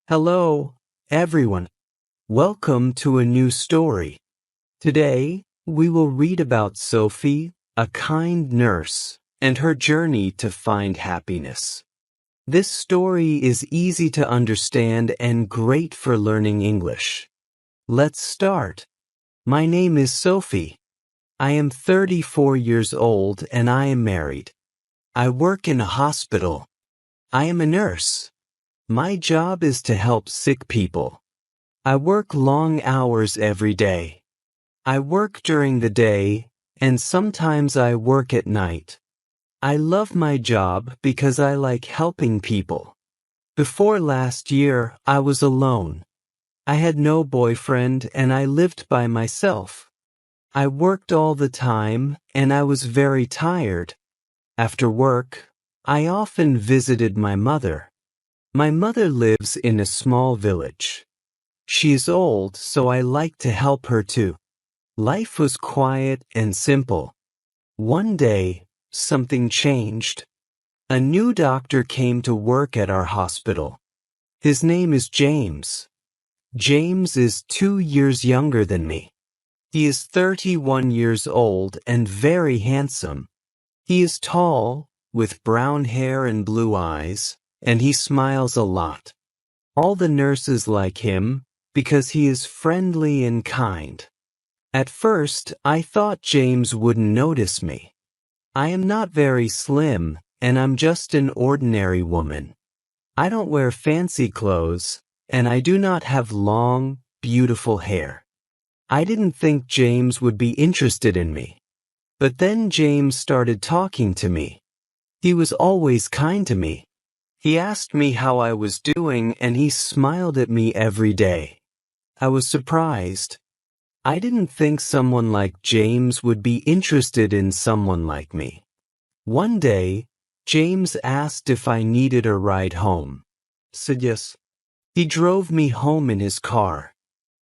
Hello, everyone. Welcome to a new story. Today, we will read about Sophie, a kind nurse, and her journey to find happiness. This story is easy to understand and great for learning English. Let's start. My name is Sophie. I am 34 years old and I am married. I work in a hospital. I am a nurse. My job is to help sick people. I work long hours every day. I work during the day, and sometimes I work at night. I love my job because I like helping people. Before last year, I was alone. I had no boyfriend and I lived by myself. I worked all the time and I was very tired. After work, I often visited my mother. My mother lives in a small village. She is old, so I like to help her too. Life was quiet and simple. One day, something changed. A new doctor came to work at our hospital. His name is James. James is 2 years younger than me. He is 31 years old and very handsome. He is tall, with brown hair and blue eyes, and he smiles a lot. All the nurses like him because he is friendly and kind. At first, I thought James wouldn't notice me. I am not very slim, and I'm just an ordinary woman. I don't wear fancy clothes, and I do not have long, beautiful hair. I didn't think James would be interested in me. But then James started talking to me. He was always kind to me. He asked me how I was doing and he smiled at me every day. I was surprised. I didn't think someone like James would be interested in someone like me. One day, James asked if I needed a ride home. Said yes. He drove me home in his car.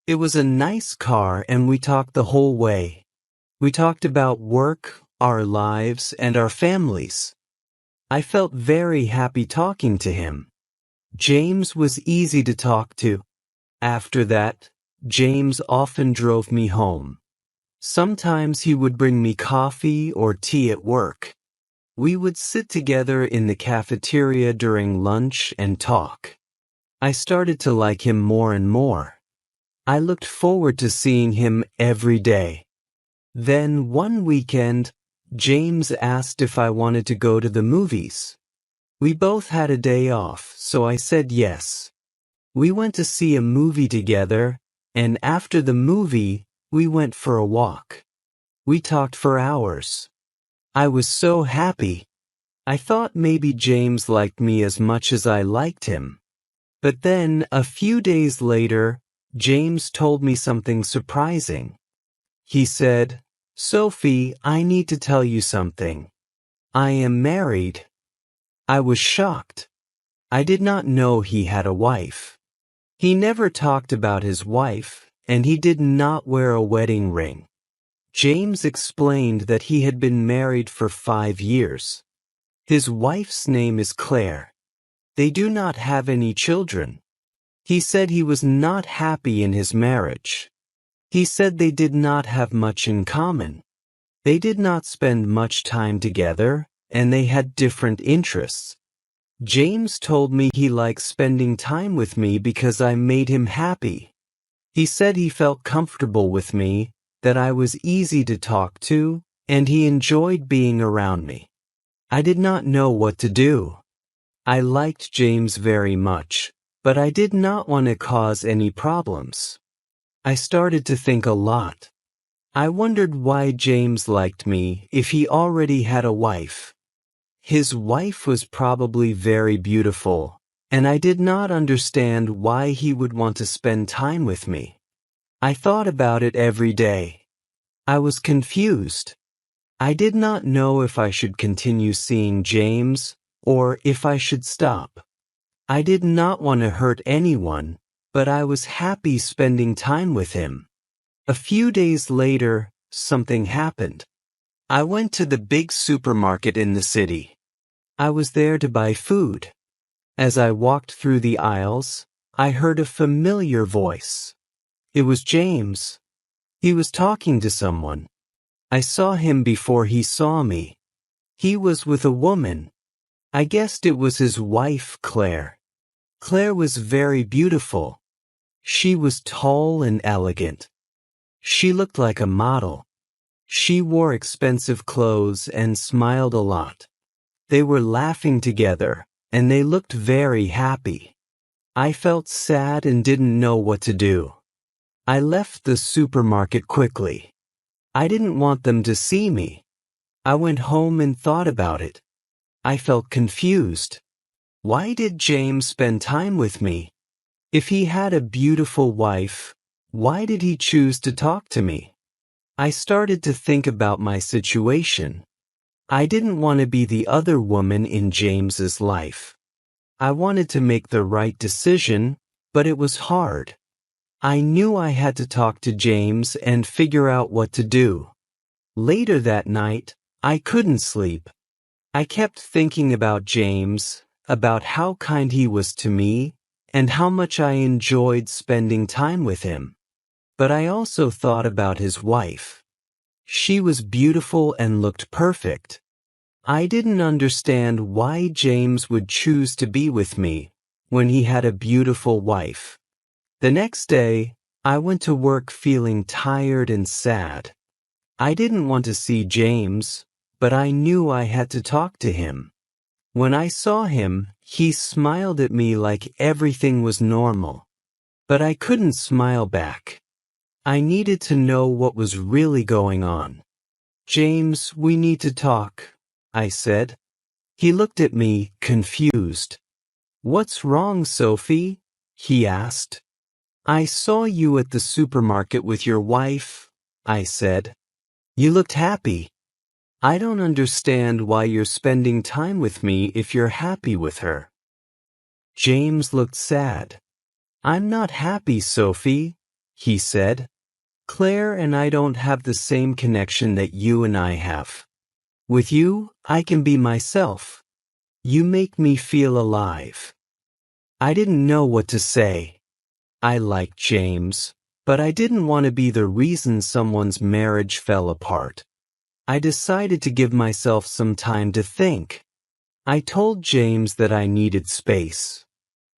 It was a nice car and we talked the whole way. We talked about work, our lives, and our families. I felt very happy talking to him. James was easy to talk to. After that, James often drove me home. Sometimes he would bring me coffee or tea at work. We would sit together in the cafeteria during lunch and talk. I started to like him more and more. I looked forward to seeing him every day. Then one weekend, James asked if I wanted to go to the movies. We both had a day off, so I said yes. We went to see a movie together, and after the movie, we went for a walk. We talked for hours. I was so happy. I thought maybe James liked me as much as I liked him. But then, a few days later, James told me something surprising. He said, "Sophie, I need to tell you something. I am married." I was shocked. I did not know he had a wife. He never talked about his wife, and he did not wear a wedding ring. James explained that he had been married for 5 years. His wife's name is Claire. They do not have any children. He said he was not happy in his marriage. He said they did not have much in common. They did not spend much time together, and they had different interests. James told me he liked spending time with me because I made him happy. He said he felt comfortable with me, that I was easy to talk to, and he enjoyed being around me. I did not know what to do. I liked James very much, but I did not want to cause any problems. I started to think a lot. I wondered why James liked me if he already had a wife. His wife was probably very beautiful, and I did not understand why he would want to spend time with me. I thought about it every day. I was confused. I did not know if I should continue seeing James or if I should stop. I did not want to hurt anyone, but I was happy spending time with him. A few days later, something happened. I went to the big supermarket in the city. I was there to buy food. As I walked through the aisles, I heard a familiar voice. It was James. He was talking to someone. I saw him before he saw me. He was with a woman. I guessed it was his wife, Claire. Claire was very beautiful. She was tall and elegant. She looked like a model. She wore expensive clothes and smiled a lot. They were laughing together, and they looked very happy. I felt sad and didn't know what to do. I left the supermarket quickly. I didn't want them to see me. I went home and thought about it. I felt confused. Why did James spend time with me? If he had a beautiful wife, why did he choose to talk to me? I started to think about my situation. I didn't want to be the other woman in James's life. I wanted to make the right decision, but it was hard. I knew I had to talk to James and figure out what to do. Later that night, I couldn't sleep. I kept thinking about James, about how kind he was to me, and how much I enjoyed spending time with him. But I also thought about his wife. She was beautiful and looked perfect. I didn't understand why James would choose to be with me when he had a beautiful wife. The next day, I went to work feeling tired and sad. I didn't want to see James, but I knew I had to talk to him. When I saw him, he smiled at me like everything was normal. But I couldn't smile back. I needed to know what was really going on. "James, we need to talk," I said. He looked at me, confused. "What's wrong, Sophie?" he asked. "I saw you at the supermarket with your wife," I said. "You looked happy. I don't understand why you're spending time with me if you're happy with her." James looked sad. "I'm not happy, Sophie," he said. "Claire and I don't have the same connection that you and I have. With you, I can be myself. You make me feel alive." I didn't know what to say. I liked James, but I didn't want to be the reason someone's marriage fell apart. I decided to give myself some time to think. I told James that I needed space.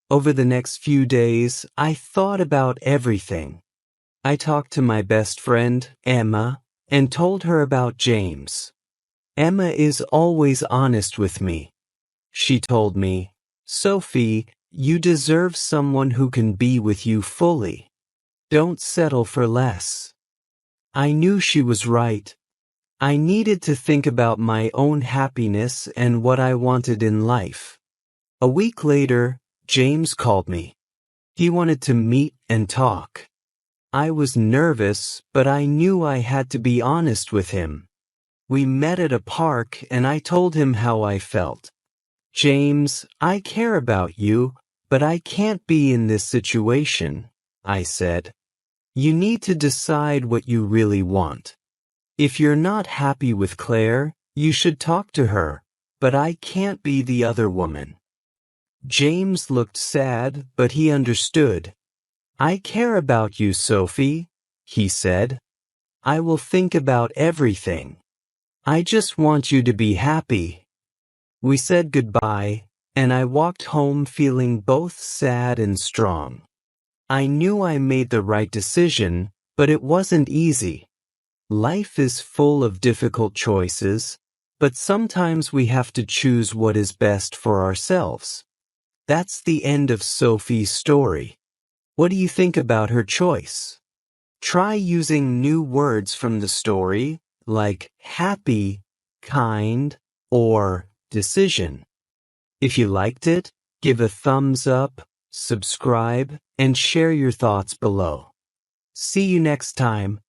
Over the next few days, I thought about everything. I talked to my best friend, Emma, and told her about James. Emma is always honest with me. She told me, "Sophie, you deserve someone who can be with you fully. Don't settle for less." I knew she was right. I needed to think about my own happiness and what I wanted in life. A week later, James called me. He wanted to meet and talk. I was nervous, but I knew I had to be honest with him. We met at a park and I told him how I felt. "James, I care about you, but I can't be in this situation," I said. "You need to decide what you really want. If you're not happy with Claire, you should talk to her, but I can't be the other woman." James looked sad, but he understood. "I care about you, Sophie," he said. "I will think about everything. I just want you to be happy." We said goodbye, and I walked home feeling both sad and strong. I knew I made the right decision, but it wasn't easy. Life is full of difficult choices, but sometimes we have to choose what is best for ourselves. That's the end of Sophie's story. What do you think about her choice? Try using new words from the story, like happy, kind, or decision. If you liked it, give a thumbs up, subscribe, and share your thoughts below. See you next time.